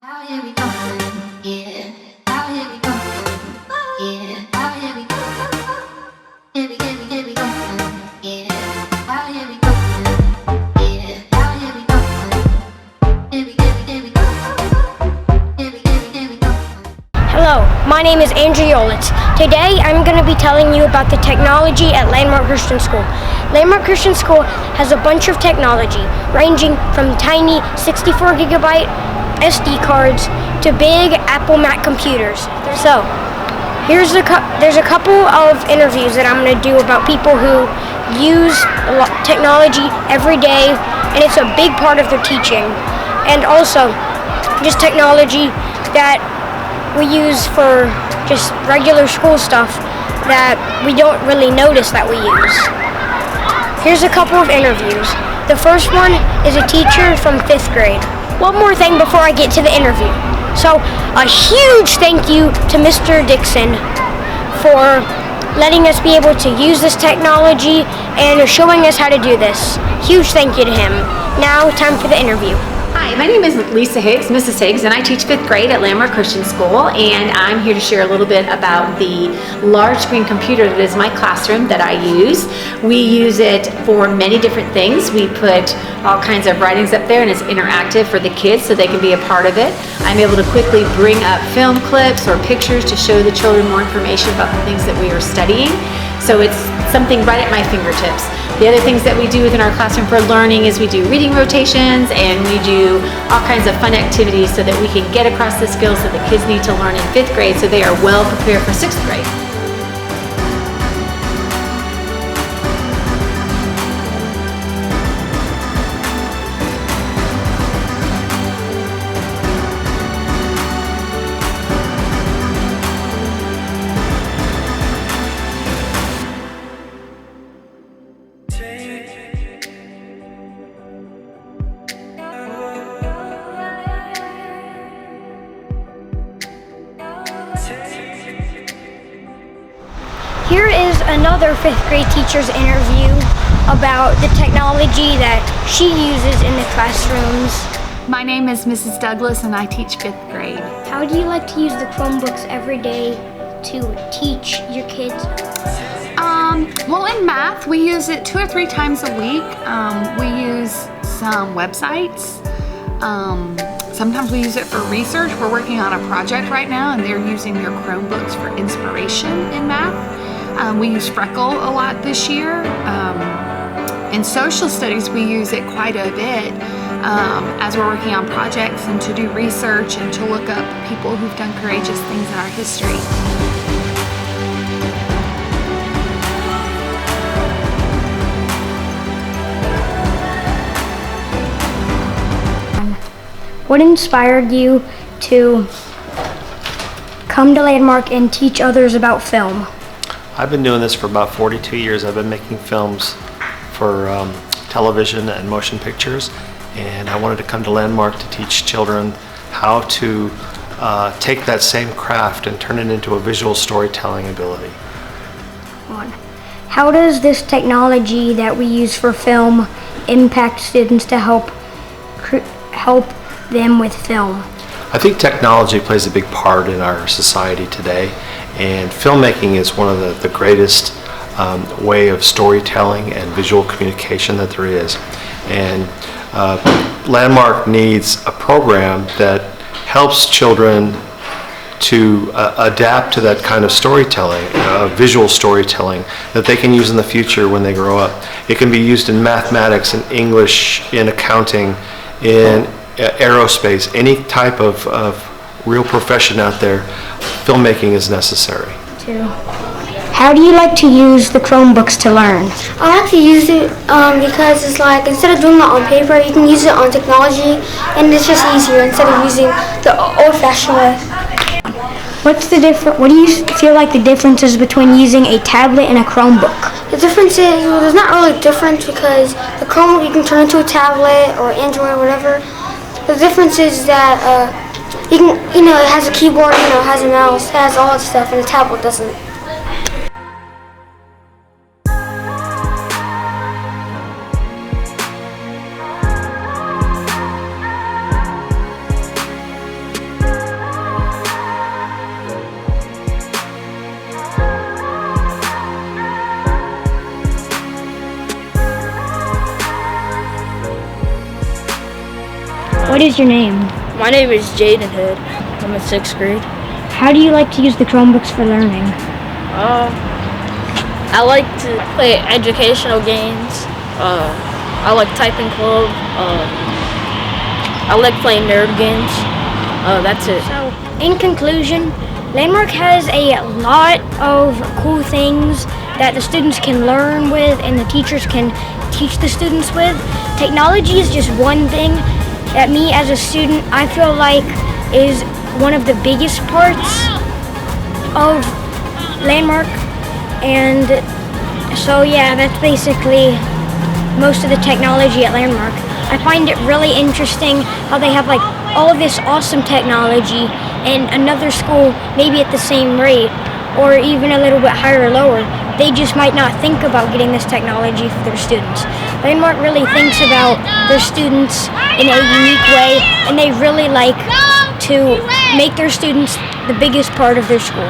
Out here we go, yeah. Out here we go, yeah. Out here we go, here we go, yeah. Out here we go, yeah. Out here we go, here we go, here we go. Hello, my name is Andrew Yolitz. Today I'm going to be telling you about the technology at Landmark Christian School. Landmark Christian School has a bunch of technology, ranging from tiny 64 gigabyte SD cards to big Apple Mac computers. So, there's a couple of interviews that I'm going to do about people who use technology every day, and it's a big part of their teaching. And also, just technology that we use for just regular school stuff that we don't really notice that we use. Here's a couple of interviews. The first one is a teacher from 5th grade. One more thing before I get to the interview. So, a huge thank you to Mr. Dixon for letting us be able to use this technology and showing us how to do this. Huge thank you to him. Now, time for the interview. Hi, my name is Lisa Higgs, Mrs. Higgs, and I teach 5th grade at Landmark Christian School, and I'm here to share a little bit about the large screen computer that is my classroom that I use. We use it for many different things. We put all kinds of writings up there, and it's interactive for the kids so they can be a part of it. I'm able to quickly bring up film clips or pictures to show the children more information about the things that we are studying. So it's something right at my fingertips. The other things that we do within our classroom for learning is we do reading rotations, and we do all kinds of fun activities so that we can get across the skills that the kids need to learn in 5th grade so they are well prepared for 6th grade. Here is another 5th grade teacher's interview about the technology that she uses in the classrooms. My name is Mrs. Douglas and I teach 5th grade. How do you like to use the Chromebooks every day to teach your kids? Well, in math, we use it 2 or 3 times a week. We use some websites. Sometimes we use it for research. We're working on a project right now, and they're using their Chromebooks for inspiration in math. We use Freckle a lot this year. In social studies, we use it quite a bit as we're working on projects and to do research and to look up people who've done courageous things in our history. What inspired you to come to Landmark and teach others about film? I've been doing this for about 42 years. I've been making films for television and motion pictures, and I wanted to come to Landmark to teach children how to take that same craft and turn it into a visual storytelling ability. How does this technology that we use for film impact students to help them with film? I think technology plays a big part in our society today, and filmmaking is one of the greatest way of storytelling and visual communication that there is. And Landmark needs a program that helps children to adapt to that kind of storytelling, visual storytelling, that they can use in the future when they grow up. It can be used in mathematics, in English, in accounting, in aerospace, any type of real profession out there. Filmmaking is necessary. How do you like to use the Chromebooks to learn? I like to use it because it's like instead of doing it on paper, you can use it on technology, and it's just easier instead of using the old-fashioned way. What do you feel like the difference is between using a tablet and a Chromebook? The difference is, well, there's not really a difference because the Chromebook you can turn into a tablet or Android or whatever. The difference is that you can, it has a keyboard, it has a mouse, it has all that stuff, and the tablet doesn't. What is your name? My name is Jaden Hood. I'm in 6th grade. How do you like to use the Chromebooks for learning? I like to play educational games. I like typing club. I like playing nerd games. That's it. So, in conclusion, Landmark has a lot of cool things that the students can learn with and the teachers can teach the students with. Technology is just one thing that me as a student, I feel like is one of the biggest parts of Landmark. And so yeah, that's basically most of the technology at Landmark. I find it really interesting how they have like all of this awesome technology and another school maybe at the same rate or even a little bit higher or lower. They just might not think about getting this technology for their students. Landmark really thinks about their students in a unique way, and they really like to make their students the biggest part of their school.